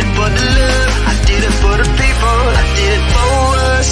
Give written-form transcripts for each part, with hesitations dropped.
it for the love, I did it for the people, I did it for us.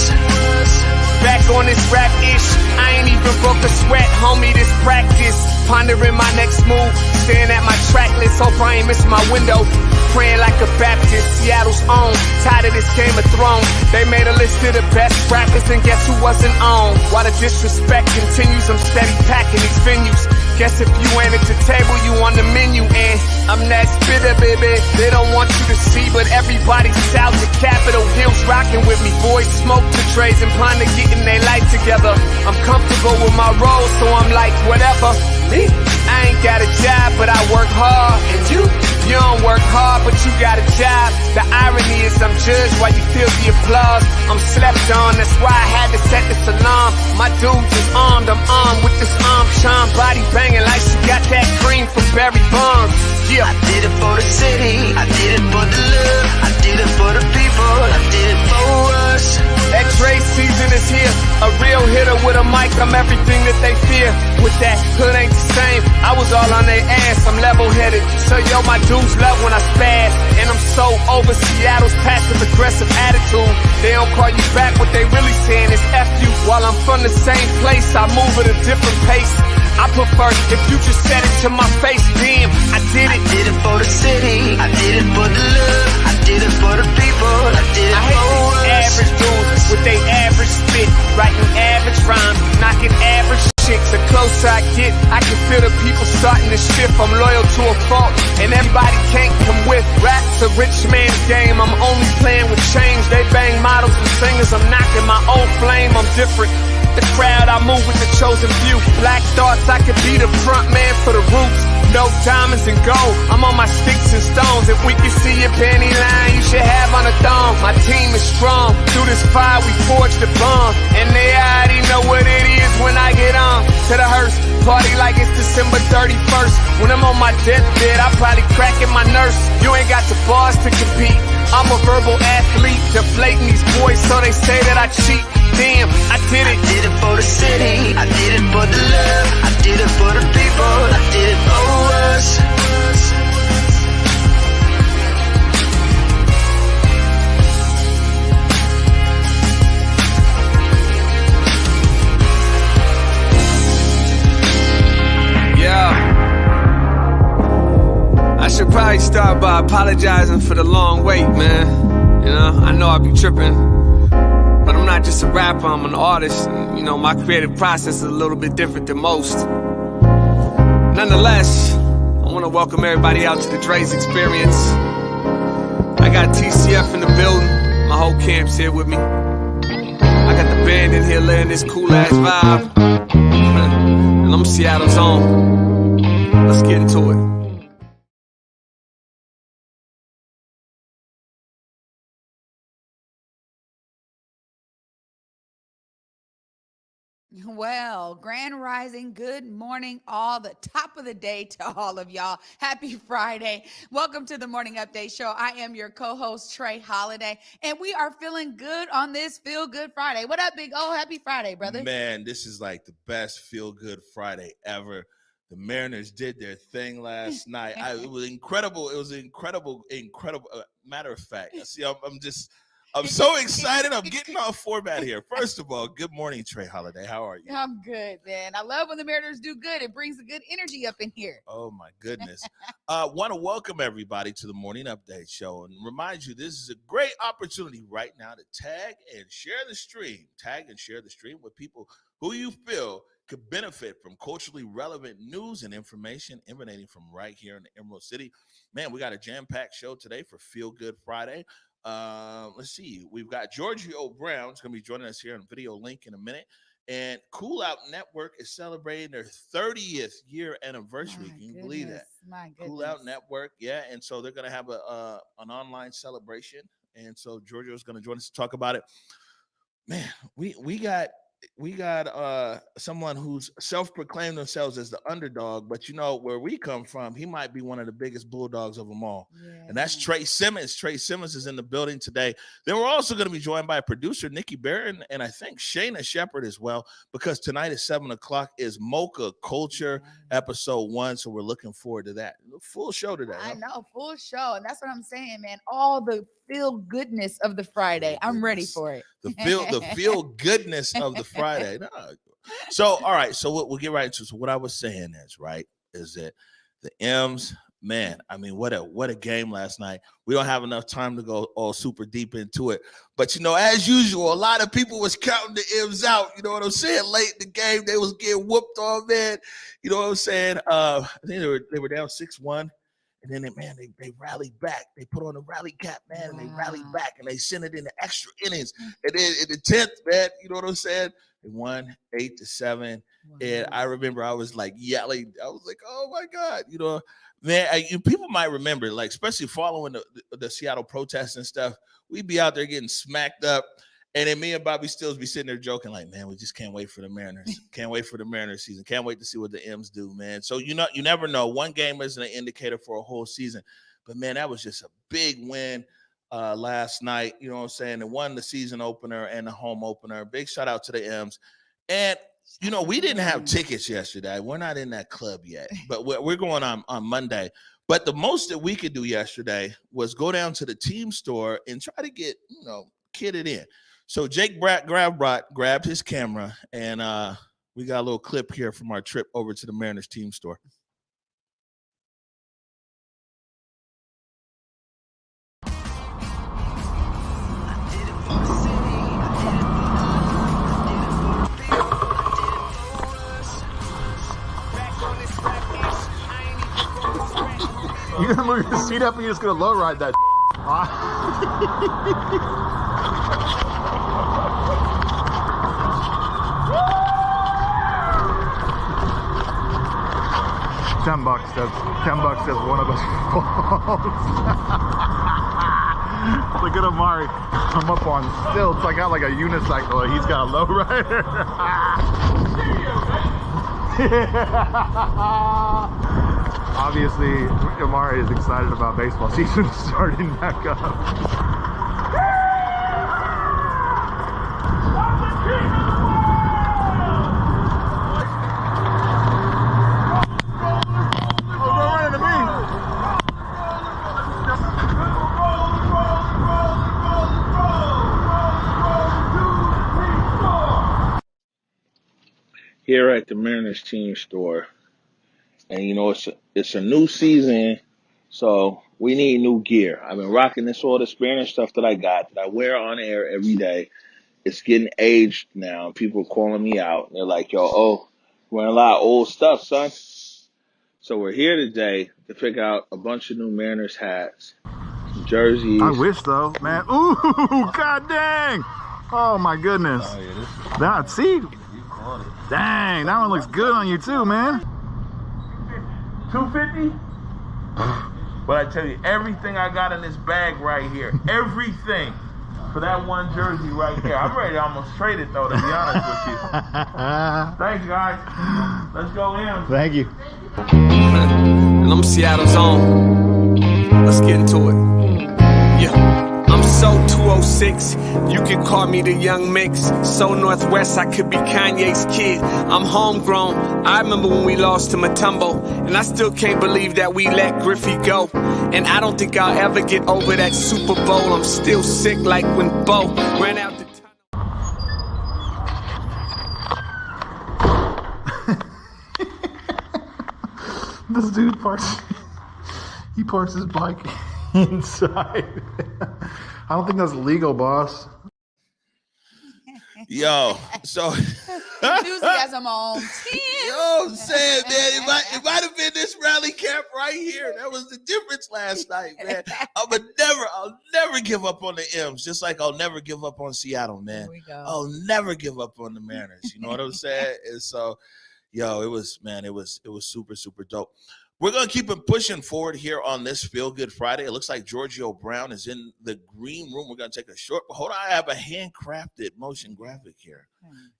Back on this rap-ish, I ain't even broke a sweat, homie, this practice. Pondering my next move, staring at my track list, hope I ain't miss my window. Praying like a Baptist, Seattle's own. Tired of this Game of Thrones. They made a list of the best rappers, and guess who wasn't on? While the disrespect continues, I'm steady packing these venues. Guess if you ain't at the table, you on the menu, and I'm that spitter, baby. They don't want you to see, but everybody's south of Capitol Hill's rocking with me. Boys smoke the trays and ponder getting their life together. I'm comfortable with my role, so I'm like, whatever. I ain't got a job, but I work hard. And you don't work hard, but you got a job. The irony is I'm judged while you feel the applause. I'm slept on, that's why I had to set this alarm. My dudes is armed, I'm armed with this arm charm. Body banging like she got that cream from Barry Bonds. Yeah, I did it for the city, I did it for the love, I did it for the people, I did it for us. That Dre season is here, a real hitter with a mic, I'm everything that they fear. With that, hood ain't the same, I was all on their ass, I'm level-headed. So yo, my dudes love when I spaz, and I'm so over Seattle's passive-aggressive attitude. They don't call you back, what they really saying is F you. While I'm from the same place, I move at a different pace. I prefer if you just said it to my face, damn, I did it. I did it for the city, I did it for the love, I did it for the people, I did it I hate for these us. average dudes with they average spit, writing average rhymes, knocking average chicks. The closer I get, I can feel the people starting to shift. I'm loyal to a fault, and everybody can't come with. Rap's a rich man's game, I'm only playing with change. They bang models and singers, I'm knocking my old flame, I'm different. The crowd, I move with the chosen few. Black thoughts, I could be the front man for the roots. No diamonds and gold, I'm on my sticks and stones. If we can see your panty line, you should have on a thong. My team is strong, through this fire we forged a bond. And they already know what it is when I get on. To the hearse, party like it's December 31st. When I'm on my deathbed, I probably cracking my nurse. You ain't got the bars to compete, I'm a verbal athlete. Deflating these boys so they say that I cheat. Damn, I did it. I did it for the city, I did it for the love, I did it for the people, I did it for us. Yeah, I should probably start by apologizing for the long wait, man. You know, I know I be tripping, but I'm not just a rapper, I'm an artist. And, you know, my creative process is a little bit different than most. Nonetheless, I want to welcome everybody out to the Dre's Experience. I got TCF in the building, my whole camp's here with me. I got the band in here laying this cool-ass vibe. And I'm Seattle's own. Let's get into it. Well, grand rising, good morning, all the top of the day to all of y'all. Happy Friday. Welcome to the Morning Update Show. I am your co-host, Trey Holiday, and we are feeling good on this Feel Good Friday. What up, Big O? Happy Friday, brother. Man, this is like the best Feel Good Friday ever. The Mariners did their thing last night. It was incredible. It was incredible. Matter of fact, see, I'm so excited. I'm getting off format here. First of all, good morning, Trey Holiday. How are you? I'm good, man. I love when the Mariners do good. It brings a good energy up in here. Oh, my goodness. Want to welcome everybody to the Morning Update Show and remind you this is a great opportunity right now to tag and share the stream. Tag and share the stream with people who you feel could benefit from culturally relevant news and information emanating from right here in the Emerald City. Man, we got a jam-packed show today for Feel Good Friday. Let's see. We've got Giorgio Brown is going to be joining us here on Video Link in a minute. And Cool Out Network is celebrating their 30th year anniversary. Can you believe that? My goodness. Cool Out Network, yeah. And so they're going to have an online celebration. And so Giorgio is going to join us to talk about it. Man, we got we got someone who's self-proclaimed themselves as the underdog, but you know where we come from, he might be one of the biggest bulldogs of them all. Yeah. And that's Trey Simmons. Trey Simmons is in the building today. Then we're also going to be joined by producer Nikki Barron and I think Shayna Shepherd as well, because tonight at 7:00 is Mocha Culture episode 1. So we're looking forward to that. Full show today. I know, full show. And that's what I'm saying, man. All the feel goodness of the Friday. I'm ready for it. The feel goodness of the Friday. No. So, all right. So we'll get right into it. So what I was saying is that the M's, man, I mean, what a game last night. We don't have enough time to go all super deep into it. But, you know, as usual, a lot of people was counting the M's out. You know what I'm saying? Late in the game, they was getting whooped on, man. You know what I'm saying? I think they were down 6-1. And then, they rallied back. They put on the rally cap, man, and they rallied back, and they sent it into extra innings. And then in the 10th, man, you know what I'm saying? They won 8-7. Wow. And I remember I was like yelling. I was like, oh, my God. You know, man, people might remember, like, especially following the Seattle protests and stuff, we'd be out there getting smacked up. And then me and Bobby Stills be sitting there joking like, man, we just can't wait for the Mariners. Can't wait for the Mariners season. Can't wait to see what the M's do, man. So, you never know. One game isn't an indicator for a whole season. But, man, that was just a big win last night. You know what I'm saying? They won the season opener and the home opener. Big shout out to the M's. And, you know, we didn't have tickets yesterday. We're not in that club yet. But we're going on Monday. But the most that we could do yesterday was go down to the team store and try to get, kitted in. So Jake grabbed his camera, and we got a little clip here from our trip over to the Mariners team store. You're gonna move your seat up and you're just gonna low ride that. 10 bucks says one of us falls. Look at Amari come up on stilts. I got like a unicycle. He's got a low rider. Obviously, Amari is excited about baseball season starting back up. Here at the Mariners team store, and it's a new season, so we need new gear. I've been rocking all this Mariners stuff that I got that I wear on air every day. It's getting aged now. People are calling me out. They're like, we're wearing a lot of old stuff, son. So we're here today to pick out a bunch of new Mariners hats, jerseys. I wish though, man. Ooh, god dang! Oh my goodness. Oh, yeah, that, see? Dang, that one looks good on you too, man. 250? But I tell you, everything I got in this bag right here, everything for that one jersey right here. I'm ready to almost trade it though, to be honest with you. Thanks, guys. Let's go in. Thank you. And I'm Seattle's own. Let's get into it. Yeah. I'm so 206, you can call me the young mix. So Northwest, I could be Kanye's kid. I'm homegrown, I remember when we lost to Matumbo. And I still can't believe that we let Griffey go. And I don't think I'll ever get over that Super Bowl. I'm still sick like when Bo ran out the tunnel. This dude parks his bike inside. I don't think that's legal, boss. Yo, so enthusiasm on 10. Yo, I'm saying, man, it might have been this rally cap right here. That was the difference last night, man. I'll never give up on the M's, just like I'll never give up on Seattle, man. Here we go. I'll never give up on the Mariners. You know what I'm saying? And so, yo, it was super, super dope. We're going to keep it pushing forward here on this Feel Good Friday. It looks like Giorgio Brown is in the green room. We're going to take a short – hold on, I have a handcrafted motion graphic here.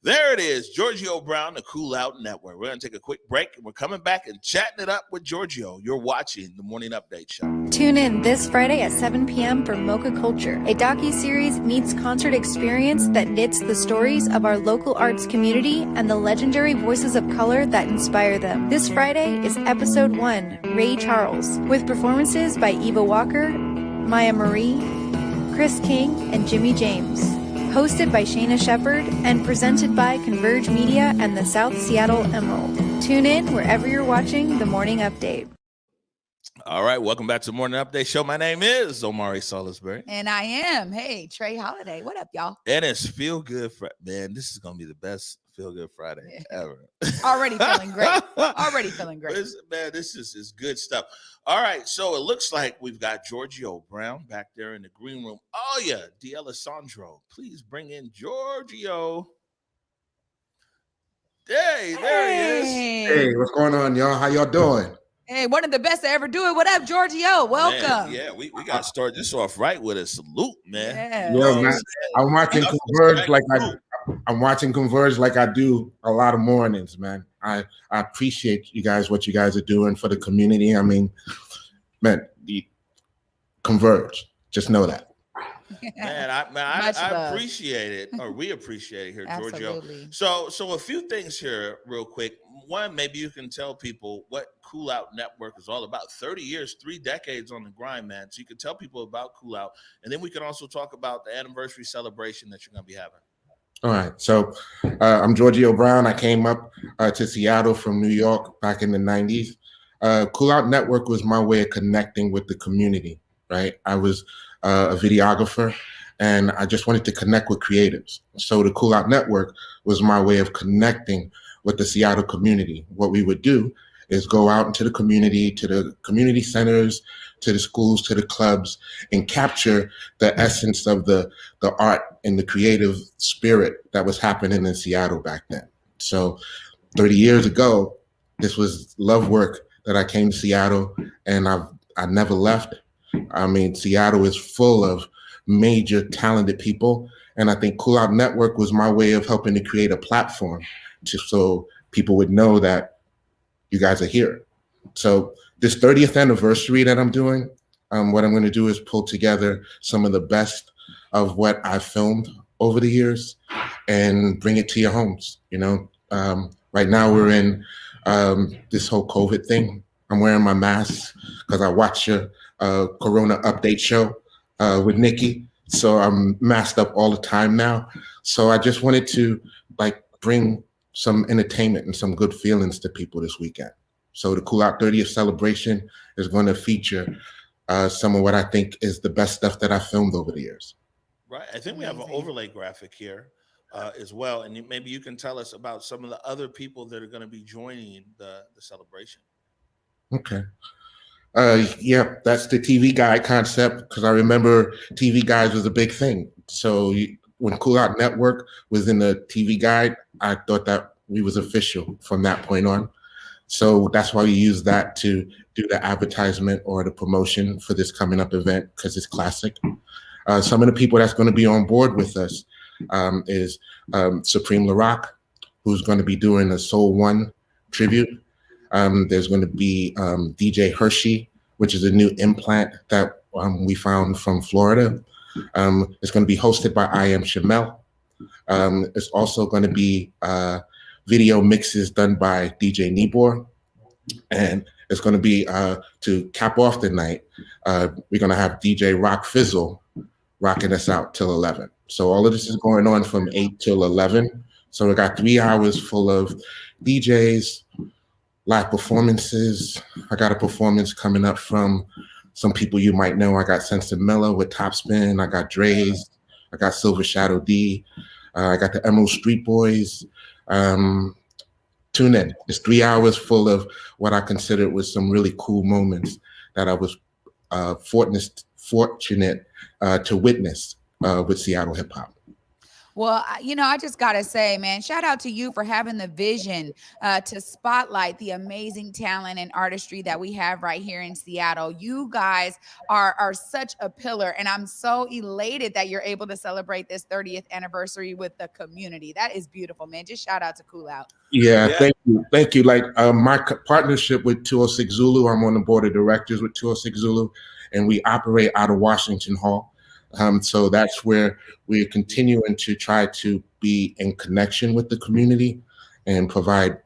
There it is, Giorgio Brown, the Cool Out Network. We're going to take a quick break, and we're coming back and chatting it up with Giorgio. You're watching the Morning Update Show. Tune in this Friday at 7 p.m. for Mocha Culture, a docuseries meets concert experience that knits the stories of our local arts community and the legendary voices of color that inspire them. This Friday is episode 1, Ray Charles, with performances by Eva Walker, Maya Marie, Chris King, and Jimmy James. Hosted by Shayna Shepherd and presented by Converge Media and the South Seattle Emerald. Tune in wherever you're watching the Morning Update. All right, welcome back to the Morning Update Show. My name is Omari Salisbury. And I am. Hey, Trey Holiday. What up, y'all? And it's Feel Good Friday. Man, this is going to be the best Feel Good Friday ever. Already feeling great. Already feeling great. Man, this is good stuff. All right, so it looks like we've got Giorgio Brown back there in the green room. Oh, yeah, D'Alessandro. Please bring in Giorgio. Hey, there he is. Hey, what's going on, y'all? How y'all doing? Hey, one of the best to ever do it. What up, Giorgio? Welcome. Man, yeah, we got to start this off right with a salute, man. Yeah. Man, I'm watching Converge I'm watching Converge like I do a lot of mornings, man. I appreciate you guys, what you guys are doing for the community. I mean, man, Converge. Just know that. Man, I appreciate it, or we appreciate it here, Giorgio. So a few things here real quick. One, maybe you can tell people what Cool Out Network is all about. 30 years, 3 decades on the grind, man. So you can tell people about Cool Out, and then we can also talk about the anniversary celebration that you're going to be having. All right. So I'm Giorgio Brown. I came up to Seattle from New York back in the 90s. Cool Out Network was my way of connecting with the community, right? I was a videographer, and I just wanted to connect with creatives. So the Cool Out Network was my way of connecting with the Seattle community. What we would do is go out into the community centers, to the schools, to the clubs, and capture the essence of the art and the creative spirit that was happening in Seattle back then. So 30 years ago, this was love work that I came to Seattle, and I never left. I mean, Seattle is full of major talented people, and I think Cool Out Network was my way of helping to create a platform so people would know that you guys are here. So this 30th anniversary that I'm doing, what I'm going to do is pull together some of the best of what I've filmed over the years and bring it to your homes. You know, right now we're in this whole COVID thing. I'm wearing my mask because I watch your Corona update show with Nikki. So I'm masked up all the time now. So I just wanted to bring some entertainment and some good feelings to people this weekend. So the Cool Out 30th celebration is going to feature some of what I think is the best stuff that I filmed over the years. Right. I think we have an overlay graphic here as well. And maybe you can tell us about some of the other people that are going to be joining the celebration. Okay. Yeah, that's the TV Guide concept, because I remember TV Guides was a big thing. So when Cool Out Network was in the TV Guide, I thought that we was official from that point on. So that's why we use that to do the advertisement or the promotion for this coming up event, because it's classic. Some of the people that's going to be on board with us is Supreme LaRock, who's going to be doing a Soul One tribute. There's going to be DJ Hershey, which is a new implant that we found from Florida. It's going to be hosted by I Am Shamel. It's also going to be video mixes done by DJ Nibor. And it's going to be, to cap off the night, we're going to have DJ Rock Fizzle rocking us out till 11. So all of this is going on from 8 till 11. So we got 3 hours full of DJs, live performances. I got a performance coming up from some people you might know. I got Sense of Mellow with Topspin. I got Dre's. I got Silver Shadow D. I got the Emerald Street Boys. Tune in. It's 3 hours full of what I considered was some really cool moments that I was fortunate to witness with Seattle hip hop. Well, I just got to say, man, shout out to you for having the vision to spotlight the amazing talent and artistry that we have right here in Seattle. You guys are such a pillar, and I'm so elated that you're able to celebrate this 30th anniversary with the community. That is beautiful, man. Just shout out to Cool Out. Yeah, Yeah. thank you. Like my partnership with 206 Zulu, I'm on the board of directors with 206 Zulu, and we operate out of Washington Hall. So that's where we're continuing to try to be in connection with the community and provide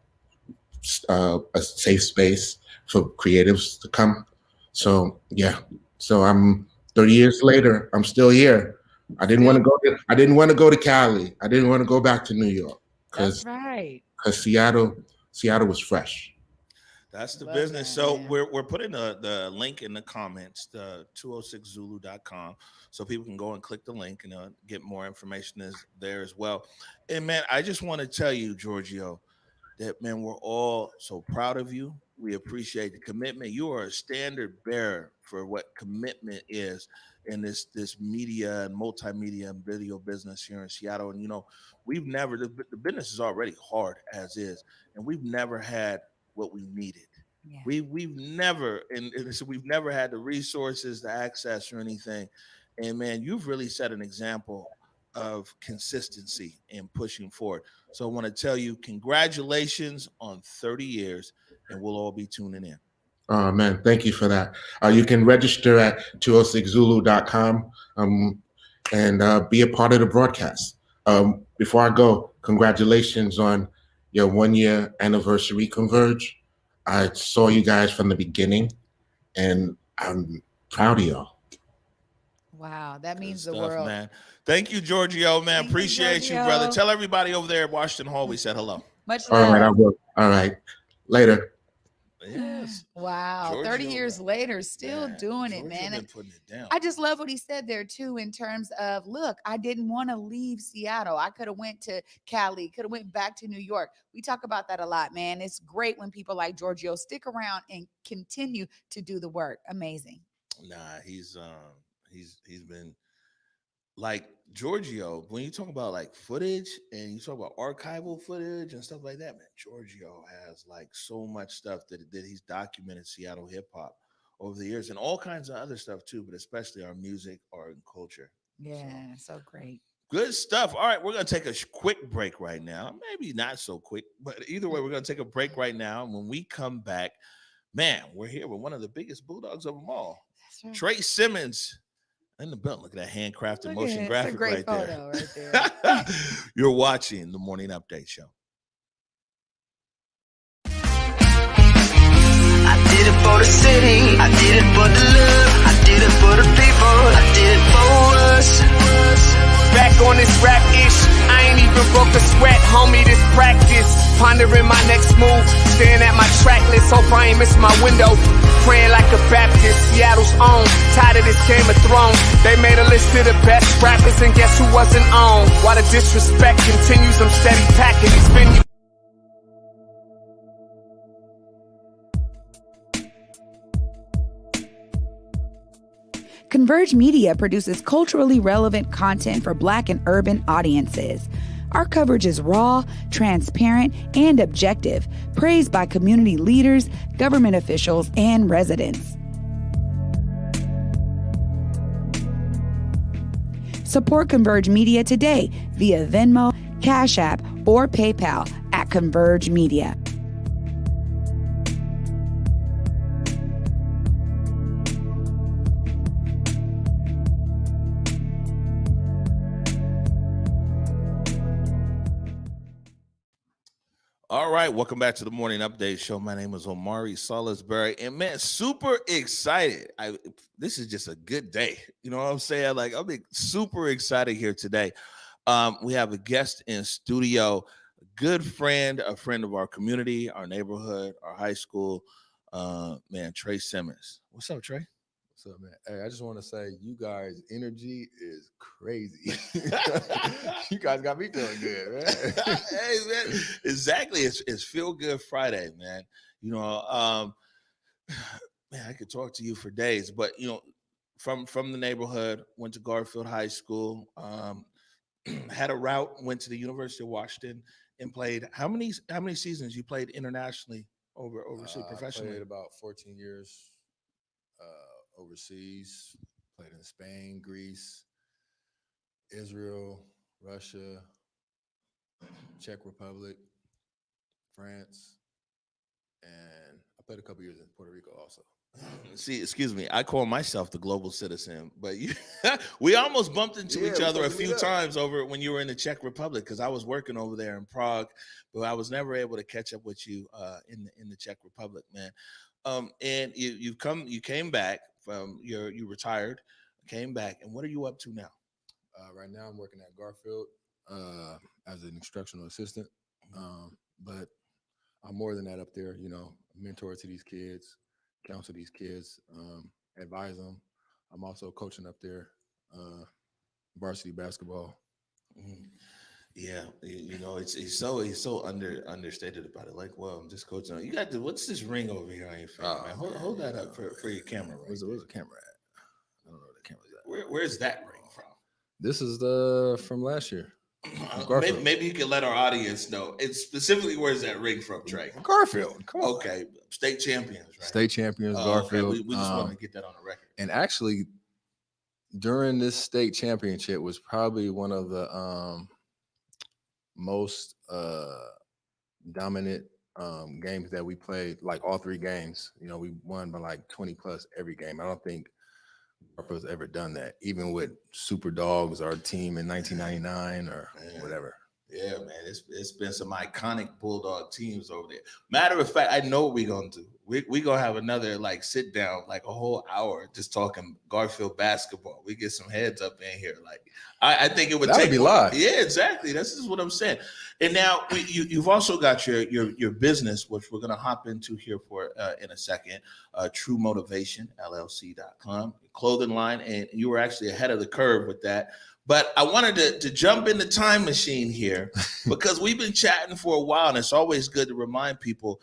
a safe space for creatives to come. So yeah, so I'm 30 years later, I'm still here. I didn't want to go. I didn't want to go to Cali. I didn't want to go back to New York That's because right. Seattle was fresh. That's the Love business. that, So man. we're putting the link in the comments, the 206zulu.com, so people can go and click the link and get more information there as well. And man, I just want to tell you, Giorgio, that man, we're all so proud of you. We appreciate the commitment. You are a standard bearer for what commitment is in this media and multimedia and video business here in Seattle. And we've never the business is already hard as is, and we've never had what we needed. Yeah. We've never and so we've never had the resources, the access, or anything. And man, you've really set an example of consistency and pushing forward. So I want to tell you, congratulations on 30 years, and we'll all be tuning in. Oh man, thank you for that. You can register at 206zulu.com and be a part of the broadcast. Before I go, congratulations on your 1 year anniversary, Converge. I saw you guys from the beginning, and I'm proud of y'all. Wow, that Good means the stuff, world. man. Thank you, Giorgio, man. Thank you, Appreciate you, Giorgio. brother. Tell everybody over there at Washington Hall we said hello. Much All love. right, I will. All right, later. Yes. Wow, 30 Giorgio, years later, still man, doing it, Giorgio man. been putting it down. I just love what he said there too, in terms of, look, I didn't want to leave Seattle. I could have went to Cali, could have went back to New York. We talk about that a lot, man. It's great when people like Giorgio stick around and continue to do the work. Amazing. Nah, he's been like Giorgio. When you talk about like footage and you talk about archival footage and stuff like that, man, Giorgio has like so much stuff that he's documented Seattle hip hop over the years and all kinds of other stuff too, but especially our music, art, and culture. Yeah, so great. Good stuff. All right, we're going to take a quick break right now. Maybe not so quick, but either way, we're going to take a break right now. And when we come back, man, we're here with one of the biggest bulldogs of them all, That's right. Trey Simmons in the belt. Look at that handcrafted Look motion at it. It's a graphic great right there. photo right there. You're watching the Morning Update Show. I did it for the city, I did it for the love, I did it for the people, I did it for us. Back on this rap ish, I ain't even broke a sweat, homie, this practice. Pondering my next move, staring at my track list, hope I ain't miss my window. Praying like a Baptist, Seattle's own, tired of this Game of Thrones. They made a list of the best rappers and guess who wasn't on? While the disrespect continues, I'm steady packing these venues. Converge Media produces culturally relevant content for Black and urban audiences. Our coverage is raw, transparent, and objective, praised by community leaders, government officials, and residents. Support Converge Media today via Venmo, Cash App, or PayPal at Converge Media. All right, welcome back to the Morning Update Show. My name is Omari Salisbury, and man, super excited. This is just a good day. You know what I'm saying? Like, I'm super excited here today. We have a guest in studio, a good friend, a friend of our community, our neighborhood, our high school. Man, Trey Simmons. What's up, Trey? What's up, man? Hey, I just want to say you guys' energy is crazy. You guys got me feeling good, man. Hey, man, exactly. It's Feel Good Friday, man. Man, I could talk to you for days, but from the neighborhood, went to Garfield High School. had a route, went to the University of Washington, and played. How many seasons you played internationally overseas professionally? I played about 14 years overseas. Played in Spain, Greece, Israel, Russia, Czech Republic, France, and I played a couple years in Puerto Rico also. See, excuse me, I call myself the global citizen, but we almost bumped into each other a few times over when you were in the Czech Republic, because I was working over there in Prague, but I was never able to catch up with you in the Czech Republic, man. And you came back from you retired, came back, and what are you up to now? Right now, I'm working at Garfield as an instructional assistant, but I'm more than that up there. You know, mentor to these kids, counsel these kids, advise them. I'm also coaching up there, varsity basketball. Yeah, you know, he's so understated about it. Like, well, I'm just coaching. You got what's this ring over here on your finger, man? Hold that up for your camera. Where's the camera at? I don't know where the camera's at. Where's that ring from? This is from last year. Maybe you can let our audience know. It's specifically where's that ring from, Trey? Garfield. Okay, state champions, right? State champions, Garfield. Okay. We just wanted to get that on the record. And actually, during this state championship was probably one of the most dominant games that we played. Like all three games, you know, we won by like 20 plus every game. I don't think Garfield's ever done that, even with Super Dogs, our team in 1999 or whatever. Yeah, man, it's been some iconic Bulldog teams over there. Matter of fact, I know what we're gonna do. We gonna have another like sit down, like a whole hour, just talking Garfield basketball. We get some heads up in here. Like I think it would be live. Yeah, exactly. This is what I'm saying. And now you've also got your business, which we're gonna hop into here for in a second. True Motivation LLC.com clothing line, and you were actually ahead of the curve with that. But I wanted to jump in the time machine here because we've been chatting for a while, and it's always good to remind people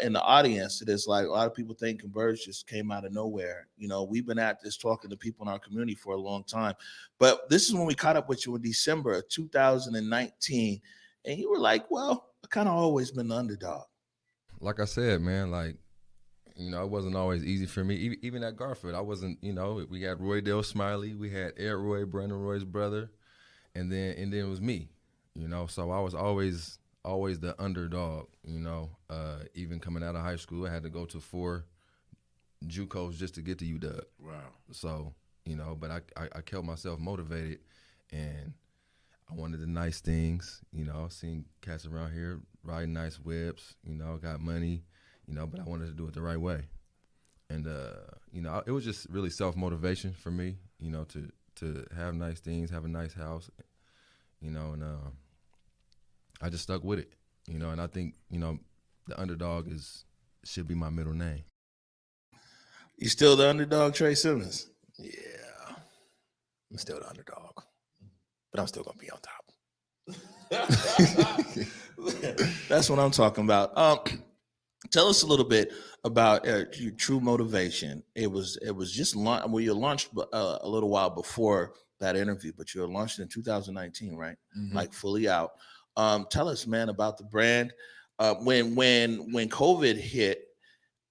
in the audience that it's like a lot of people think Converge just came out of nowhere. You know, we've been at this talking to people in our community for a long time. But this is when we caught up with you in December of 2019, and you were like, well, I kind of always been the underdog. Like I said, man, like, you know, it wasn't always easy for me. Even at Garfield, I wasn't, you know, we had Roy Dale Smiley, we had Ed Roy, Brandon Roy's brother, and then it was me, you know. So I was always the underdog, you know. Even coming out of high school, I had to go to 4 JUCOs just to get to UW. Wow. So, you know, but I kept myself motivated, and I wanted the nice things, you know. Seeing cats around here riding nice whips, you know, got money. You know, but I wanted to do it the right way. And, you know, it was just really self-motivation for me, you know, to have nice things, have a nice house, you know, and I just stuck with it, you know, and I think, you know, the underdog should be my middle name. You still the underdog, Trey Simmons? Yeah, I'm still the underdog, but I'm still going to be on top. That's what I'm talking about. Tell us a little bit about your True Motivation. It was just launched. Well, you launched a little while before that interview, but you were launched in 2019, right? Mm-hmm. Like fully out. Tell us, man, about the brand. When COVID hit,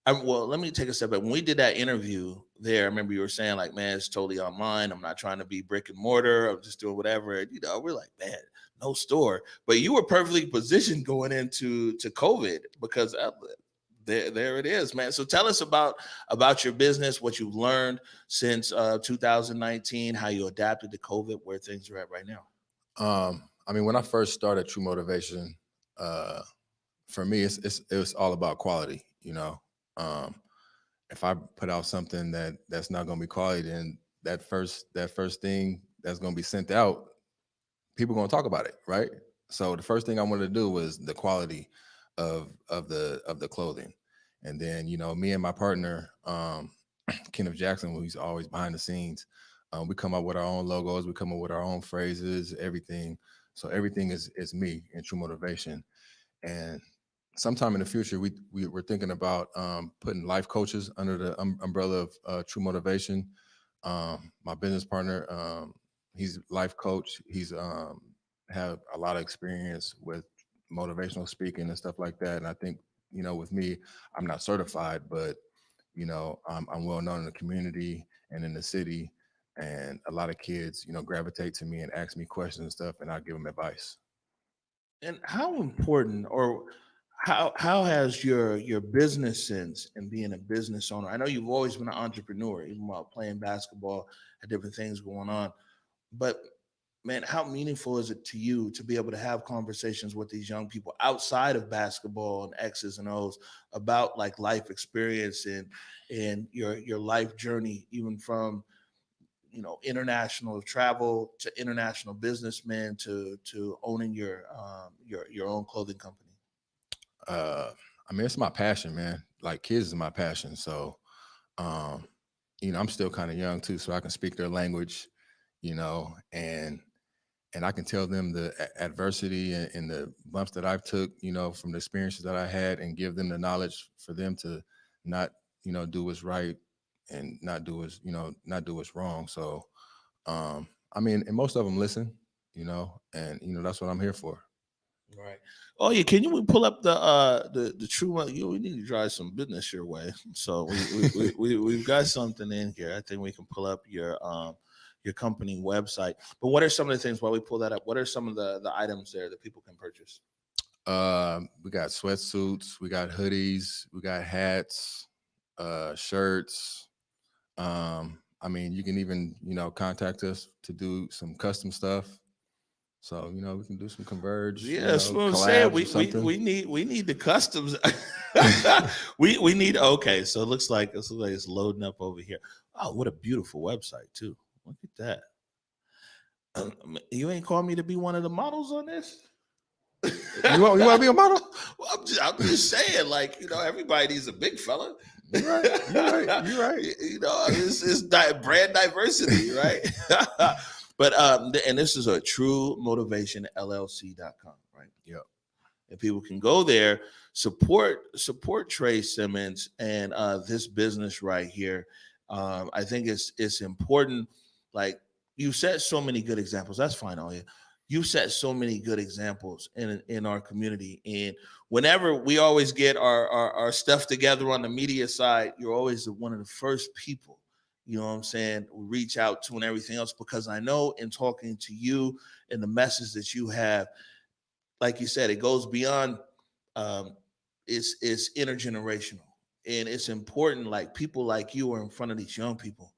well, let me take a step back. When we did that interview there, I remember you were saying like, man, it's totally online. I'm not trying to be brick and mortar. I'm just doing whatever. You know, we're like, man, no store. But you were perfectly positioned going into COVID because there it is, man. So tell us about your business, what you've learned since 2019, how you adapted to COVID, where things are at right now. I mean, when I first started True Motivation, for me, it was all about quality. You know, if I put out something that's not going to be quality, then that first thing that's going to be sent out, people are going to talk about it, right? So the first thing I wanted to do was the quality of the clothing. And then, you know, me and my partner, Kenneth Jackson, who's always behind the scenes, we come up with our own logos, we come up with our own phrases, everything. So everything is me in True Motivation. And sometime in the future, we're thinking about putting life coaches under the umbrella of True Motivation. My business partner, he's life coach. He's have a lot of experience with motivational speaking and stuff like that. And I think, you know, with me, I'm not certified, but you know, I'm well known in the community and in the city, and a lot of kids, you know, gravitate to me and ask me questions and stuff, and I give them advice. And how important, or how has your business sense and being a business owner? I know you've always been an entrepreneur, even while playing basketball, had different things going on. But man, how meaningful is it to you to be able to have conversations with these young people outside of basketball and X's and O's about like life experience and your life journey, even from international travel to international businessmen to owning your own clothing company? I mean, it's my passion, man. Like, kids is my passion. So, you know, I'm still kind of young too, so I can speak their language, you know, and I can tell them the adversity and the bumps that I've took, you know, from the experiences that I had, and give them the knowledge for them to not, you know, do what's right and not do what's wrong. So, I mean, and most of them listen, you know, and, you know, that's what I'm here for. Right. Oh yeah. Can you pull up the true one? We need to drive some business your way. So we've got something in here. I think we can pull up your company website. But what are some of the things, while we pull that up, what are some of the items there that people can purchase? We got sweatsuits, we got hoodies, we got hats, shirts. I mean, you can even, you know, contact us to do some custom stuff. So, you know, we can do some Converge. Yeah, that's what I'm saying. We need the customs. we need. Okay, so it looks like it's loading up over here. Oh, what a beautiful website too. Look at that. You ain't called me to be one of the models on this. You want to be a model? Well, I'm just saying, like, you know, everybody needs a big fella. You're right. You know, it's brand diversity, right? But and this is a true motivation LLC.com, right? Yep. And people can go there, support Trey Simmons and this business right here. I think it's important. Like, you set so many good examples. That's fine, Alia. You set so many good examples in our community. And whenever we always get our stuff together on the media side, you're always one of the first people, you know what I'm saying, reach out to and everything else, because I know in talking to you and the message that you have, like you said, it goes beyond, it's intergenerational. And it's important, like, people like you are in front of these young people.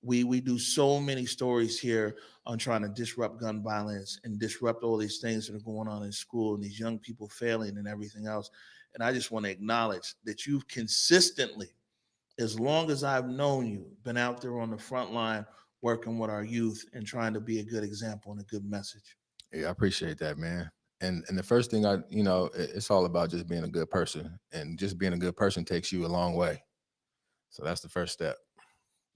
We do so many stories here on trying to disrupt gun violence and disrupt all these things that are going on in school and these young people failing and everything else. And I just want to acknowledge that you've consistently, as long as I've known you, been out there on the front line working with our youth and trying to be a good example and a good message. Yeah, I appreciate that, man. And the first thing it's all about just being a good person, and just being a good person takes you a long way. So that's the first step.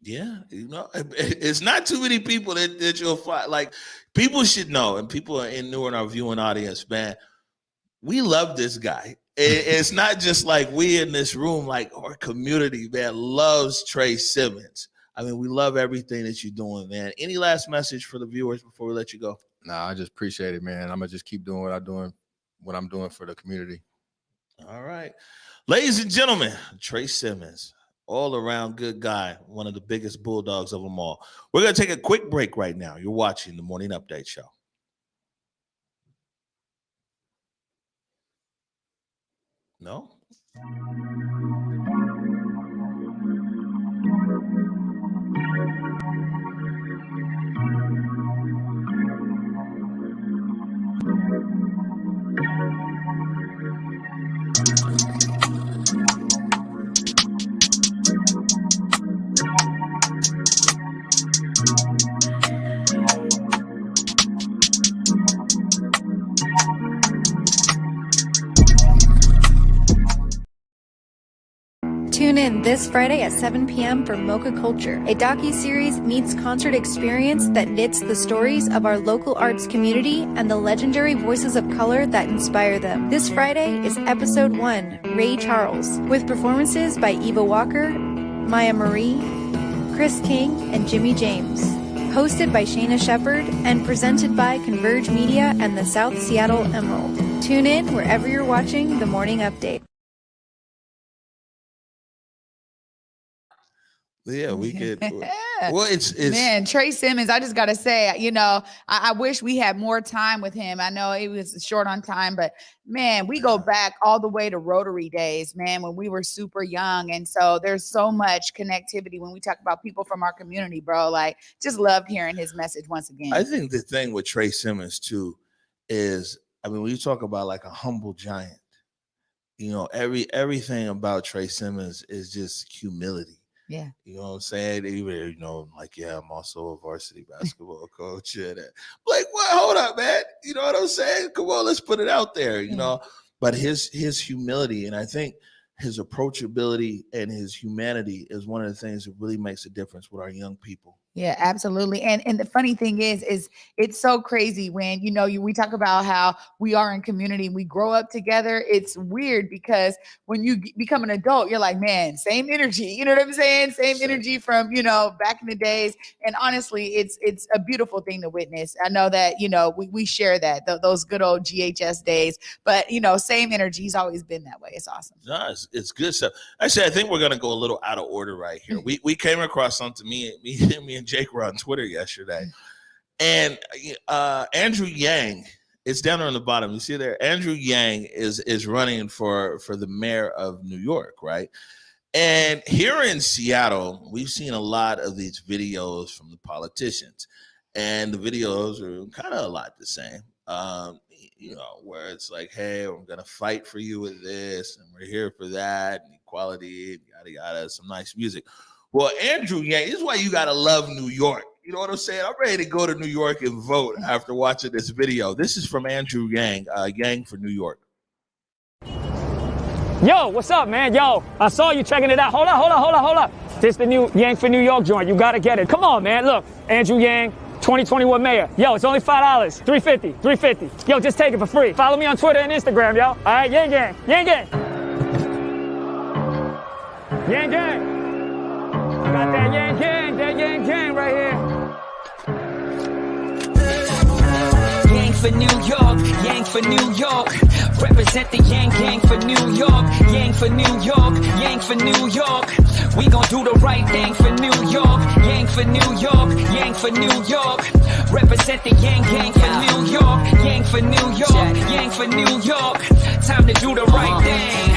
Yeah, you know, it's not too many people that you'll find. Like, people should know, and people are in our viewing audience, man, we love this guy. It's not just like we in this room, like our community, man, loves Trey Simmons. I mean, we love everything that you're doing, man. Any last message for the viewers before we let you go? Nah, I just appreciate it, man. I'm gonna just keep doing what I'm doing for the community. All right. Ladies and gentlemen, Trey Simmons, all around good guy, one of the biggest bulldogs of them all. We're going to take a quick break right now. You're watching the Morning Update Show. No? Tune in this Friday at 7 p.m. for Mocha Culture, a docuseries meets concert experience that knits the stories of our local arts community and the legendary voices of color that inspire them. This Friday is episode 1, Ray Charles, with performances by Eva Walker, Maya Marie, Chris King, and Jimmy James. hosted by Shayna Shepherd and presented by Converge Media and the South Seattle Emerald. Tune in wherever you're watching The Morning Update. Yeah, we could. Well, it's man, Trey Simmons. I just gotta say, I wish we had more time with him. I know it was short on time, but man, we go back all the way to Rotary days, man, when we were super young, and so there's so much connectivity when we talk about people from our community, bro. Like, just loved hearing his message once again. I think the thing with Trey Simmons too is, when you talk about like a humble giant, everything about Trey Simmons is just humility. Yeah. You know what I'm saying? Even, I'm also a varsity basketball coach. And like, what? Hold up, man. You know what I'm saying? Come on, let's put it out there, But his humility, and I think his approachability and his humanity is one of the things that really makes a difference with our young people. Yeah, absolutely. And the funny thing is it's so crazy when, we talk about how we are in community, we grow up together. It's weird because when you become an adult, you're like, man, same energy. You know what I'm saying? Same energy from, back in the days. And honestly, it's a beautiful thing to witness. I know that, we share that, those good old GHS days, but, same energy's always been that way. It's awesome. No, it's good stuff. Actually, I think we're going to go a little out of order right here. We came across something, me and Jake were on Twitter yesterday, and Andrew Yang, it's down there on the bottom. You see there, Andrew Yang is running for the mayor of New York, right? And here in Seattle, we've seen a lot of these videos from the politicians, and the videos are kind of a lot the same. Where it's like, hey, I'm gonna fight for you with this, and we're here for that, and equality, yada yada, some nice music. Well, Andrew Yang, this is why you gotta love New York. You know what I'm saying? I'm ready to go to New York and vote after watching this video. This is from Andrew Yang, Yang for New York. Yo, what's up, man? Yo, I saw you checking it out. Hold up. This the new Yang for New York joint. You gotta get it. Come on, man. Look, Andrew Yang, 2021 mayor. Yo, it's only $5. $3.50. Yo, just take it for free. Follow me on Twitter and Instagram, yo. All right, Yang Gang. Yang Gang. Yang Gang. Got that Yang Gang right here. Yang for New York, Yang for New York. Represent the Yang Gang for New York, Yang for New York, Yang for New York. We gon' do the right thing for New York, Yang for New York, Yang for New York. Represent the Yang Gang for New York, Yang for New York, Yang for New York. Time to do the right thing.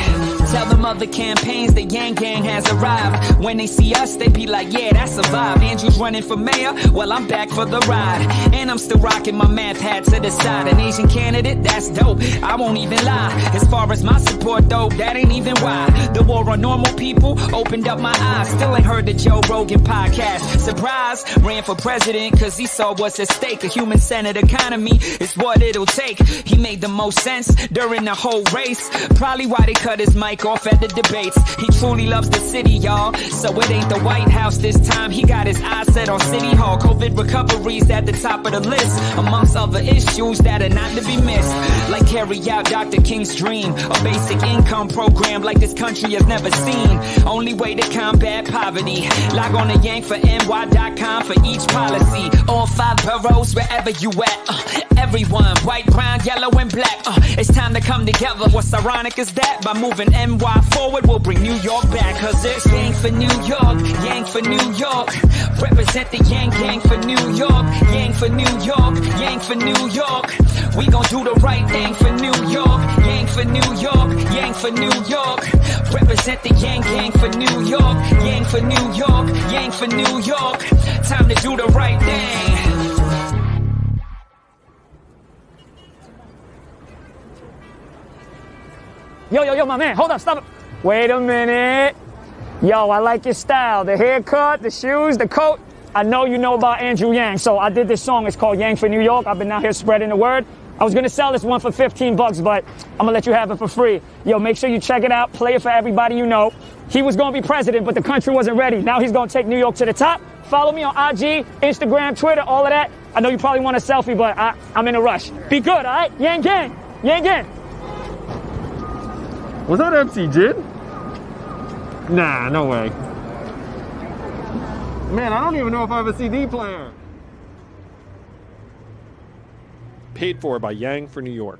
Tell them other campaigns the Yang Gang has arrived. When they see us, they be like, yeah, that's a vibe. Andrew's running for mayor, well, I'm back for the ride. And I'm still rocking my math hat to the side. An Asian candidate, that's dope, I won't even lie. As far as my support, though, that ain't even why. The war on normal people opened up my eyes. Still ain't heard the Joe Rogan podcast. Surprise, ran for president cause he saw what's at stake. A human-centered economy is what it'll take. He made the most sense during the whole race. Probably why they cut his mic off at the debates. He truly loves the city, y'all, so it ain't the White House this time. He got his eyes set on City Hall. COVID recovery's at the top of the list, amongst other issues that are not to be missed, like carry out Dr. King's dream, a basic income program like this country has never seen. Only way to combat poverty. Log on to yankforny.com for each policy. All 5 boroughs, wherever you at. Everyone, white, brown, yellow, and black. It's time to come together. What's ironic is that by moving NY forward, we'll bring New York back. Cause it's Yang for New York, Yang for New York. Represent the Yang Gang for New York, Yang for New York, Yang for New York. We gon' do the right thing for New York, Yang for New York, Yang for New York. Represent the Yang Gang for New York, Yang for New York, Yang for New York. Time to do the right thing. Yo, my man, hold up, stop it. Wait a minute. Yo, I like your style. The haircut, the shoes, the coat. I know you know about Andrew Yang, so I did this song. It's called Yang for New York. I've been out here spreading the word. I was gonna sell this one for $15, but I'm gonna let you have it for free. Yo, make sure you check it out. Play it for everybody you know. He was gonna be president, but the country wasn't ready. Now he's gonna take New York to the top. Follow me on IG, Instagram, Twitter, all of that. I know you probably want a selfie, but I'm in a rush. Be good, all right? Yang Gang, Yang Gang. Was that MC Jid? Nah, no way. Man, I don't even know if I have a CD player. Paid for by Yang for New York.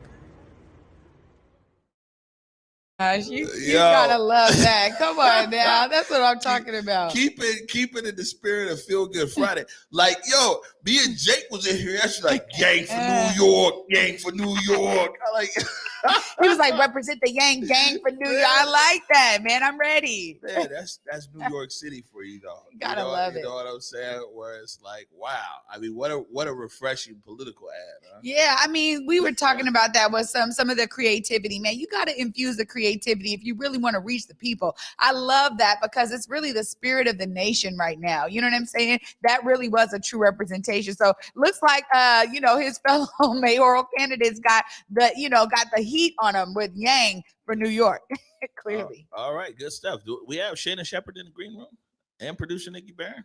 You gotta love that. Come on now. That's what I'm talking about. Keep it in the spirit of Feel Good Friday. Like, yo, me and Jake was in here. That's like Gang for New York, Gang for New York. I like he was like, represent the Yang Gang for New York. I like that, man. I'm ready. Man, that's New York City for you, though. You gotta love it. You know what I'm saying? Where it's like, wow. I mean, what a refreshing political ad, huh? Yeah, I mean, we were talking about that with some of the creativity, man. You got to infuse the creativity if you really want to reach the people. I love that because it's really the spirit of the nation right now. You know what I'm saying? That really was a true representation. So looks like his fellow mayoral candidates got the heat on them with Yang for New York. Clearly. All right, good stuff. Do we have Shayna Shepherd in the green room and producer Nikki Barron?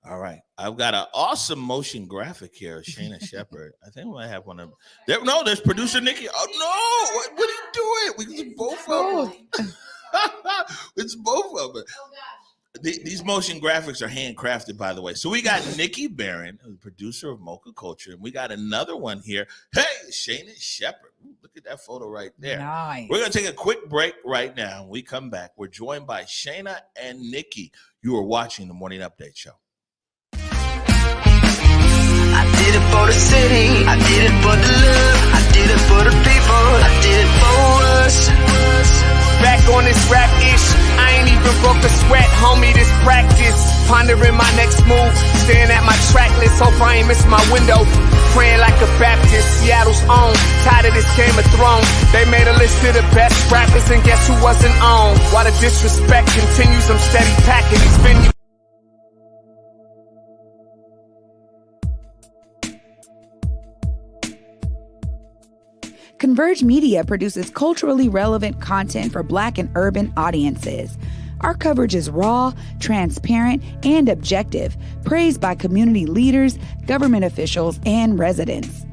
All right, I've got an awesome motion graphic here, Shayna Shepherd. I think we might have one of them. No, there's producer Nikki. Oh no, what are you doing? It's both of them. It's both of them. These motion graphics are handcrafted, by the way. So we got Nikki Barron, the producer of Mocha Culture, and we got another one here. Hey, Shayna Shepherd. Ooh, look at that photo right there. Nice. We're going to take a quick break right now. When we come back, we're joined by Shayna and Nikki. You are watching the Morning Update Show. I did it for the city, I did it for the love, I did it for the people, I did it for us. Back on this rap ish, I ain't even broke a sweat, homie, this practice. Pondering my next move, staring at my track list, hope I ain't missing my window. Praying like a Baptist, Seattle's own, tired of this Game of Thrones. They made a list of the best rappers and guess who wasn't on? While the disrespect continues, I'm steady packing these venues. Converge Media produces culturally relevant content for Black and urban audiences. Our coverage is raw, transparent, and objective, praised by community leaders, government officials, and residents.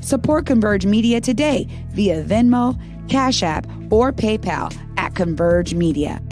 Support Converge Media today via Venmo, Cash App, or PayPal at Converge Media.